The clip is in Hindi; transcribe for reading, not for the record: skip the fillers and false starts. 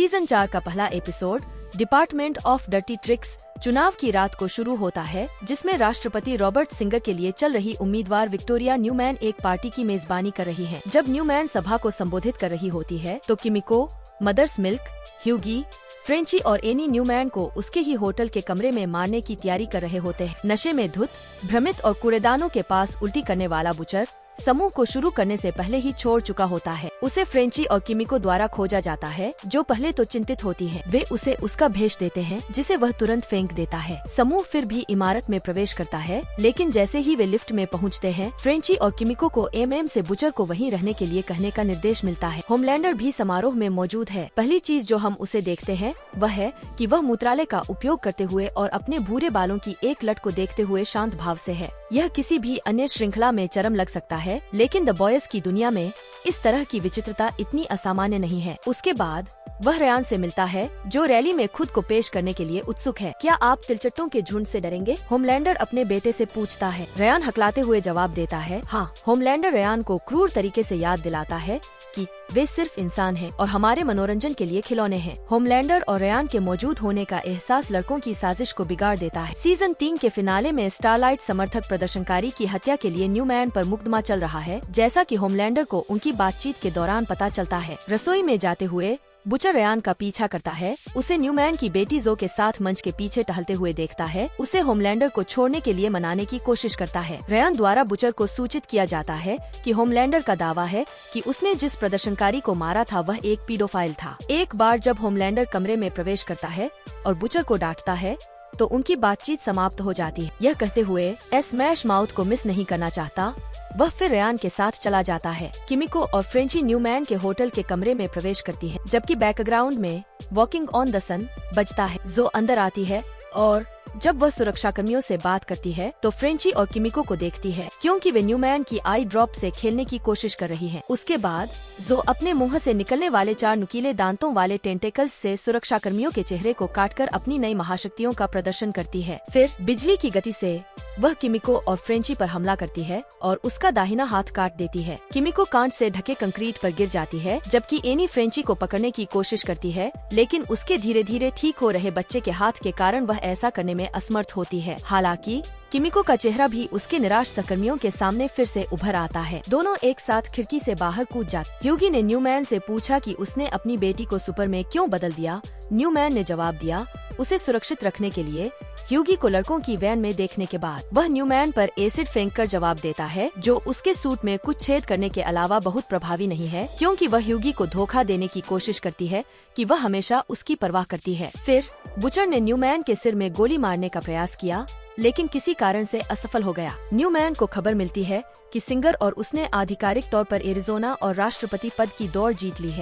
सीजन 4 का पहला episode department of dirty tricks चुनाव की रात को शुरू होता है, जिसमें राष्ट्रपति रॉबर्ट सिंगर के लिए चल रही उम्मीदवार विक्टोरिया न्यूमैन एक पार्टी की मेजबानी कर रही हैं। जब न्यूमैन सभा को संबोधित कर रही होती है तो किमिको, मदर्स मिल्क, ह्यूगी, फ्रेंची और एनी न्यूमैन को उसके ही होटल के कमरे में मारने की तैयारी कर रहे होते हैं। नशे में धुत, भ्रमित और कूड़ेदानों के पास उल्टी करने वाला बुचर समूह को शुरू करने से पहले ही छोड़ चुका होता है। उसे फ्रेंची और किमिको द्वारा खोजा जाता है, जो पहले तो चिंतित होती है। वे उसे उसका भेष देते हैं, जिसे वह तुरंत फेंक देता है। समूह फिर भी इमारत में प्रवेश करता है, लेकिन जैसे ही वे लिफ्ट में पहुंचते हैं, फ्रेंची और किमिको को एमएम से बुचर को वहीं रहने के लिए कहने का निर्देश मिलता है। होमलैंडर भी समारोह में मौजूद है। पहली चीज जो हम उसे देखते हैं वह है कि वह मूत्रालय का उपयोग करते हुए और अपने भूरे बालों की एक लट को देखते हुए शांत भाव से है। यह किसी भी अन्य श्रृंखला में चरम लग सकता है, लेकिन द बॉयज की दुनिया में इस तरह की विचित्रता इतनी असामान्य नहीं है। उसके बाद वह रयान से मिलता है, जो रैली में खुद को पेश करने के लिए उत्सुक है। क्या आप तिलचट्टों के झुंड से डरेंगे? होमलैंडर अपने बेटे से पूछता है। रयान हकलाते हुए जवाब देता है, हाँ। होमलैंडर रयान को क्रूर तरीके से याद दिलाता है कि वे सिर्फ इंसान हैं और हमारे मनोरंजन के लिए खिलौने हैं। होमलैंडर और रयान के मौजूद होने का एहसास लड़कों की साजिश को बिगाड़ देता है। सीजन 3 के फिनाले में स्टारलाइट समर्थक प्रदर्शनकारी की हत्या के लिए न्यूमैन पर मुकदमा चल रहा है, जैसा कि होमलैंडर को उनकी बातचीत के दौरान पता चलता है। रसोई में जाते हुए बुचर रयान का पीछा करता है, उसे न्यूमैन की बेटी जो के साथ मंच के पीछे टहलते हुए देखता है। उसे होमलैंडर को छोड़ने के लिए मनाने की कोशिश करता है। रयान द्वारा बुचर को सूचित किया जाता है कि होमलैंडर का दावा है कि उसने जिस प्रदर्शनकारी को मारा था वह एक पीडोफाइल था। एक बार जब होमलैंडर कमरे में प्रवेश करता है और बुचर को डांटता है तो उनकी बातचीत समाप्त हो जाती है। यह कहते हुए स्मैश माउथ को मिस नहीं करना चाहता, वह फिर रयान के साथ चला जाता है। किमिको और फ्रेंची न्यूमैन के होटल के कमरे में प्रवेश करती है, जबकि बैकग्राउंड में वॉकिंग ऑन द सन बजता है। जो अंदर आती है और जब वह सुरक्षा कर्मियों से बात करती है तो फ्रेंची और किमिको को देखती है, क्योंकि वे न्यूमैन की आई ड्रॉप से खेलने की कोशिश कर रही हैं। उसके बाद जो अपने मुंह से निकलने वाले 4 नुकीले दांतों वाले टेंटेकल्स से सुरक्षा कर्मियों के चेहरे को काटकर अपनी नई महाशक्तियों का प्रदर्शन करती है। फिर बिजली की गति से वह किमिको और फ्रेंची पर हमला करती है और उसका दाहिना हाथ काट देती है। किमिको कांच से ढके कंक्रीट पर गिर जाती है, जबकि एनी फ्रेंची को पकड़ने की कोशिश करती है, लेकिन उसके धीरे धीरे ठीक हो रहे बच्चे के हाथ के कारण वह ऐसा करने में असमर्थ होती है। हालांकि किमिको का चेहरा भी उसके निराश सहकर्मियों के सामने फिर से उभर आता है। दोनों एक साथ खिड़की से बाहर कूद जाते। ह्यूगी ने न्यूमैन से पूछा कि उसने अपनी बेटी को सुपर में क्यों बदल दिया। न्यूमैन ने जवाब दिया, उसे सुरक्षित रखने के लिए। ह्यूगी को लड़कों की वैन में देखने के बाद वह न्यूमैन पर एसिड फेंककर जवाब देता है, जो उसके सूट में कुछ छेद करने के अलावा बहुत प्रभावी नहीं है, क्योंकि वह ह्यूगी को धोखा देने की कोशिश करती है कि वह हमेशा उसकी परवाह करती है। फिर बुचर ने न्यूमैन के सिर में गोली मारने का प्रयास किया, लेकिन किसी कारण से असफल हो गया। न्यूमैन को खबर मिलती है कि सिंगर और उसने आधिकारिक तौर पर एरिजोना और राष्ट्रपति पद की दौड़ जीत ली है।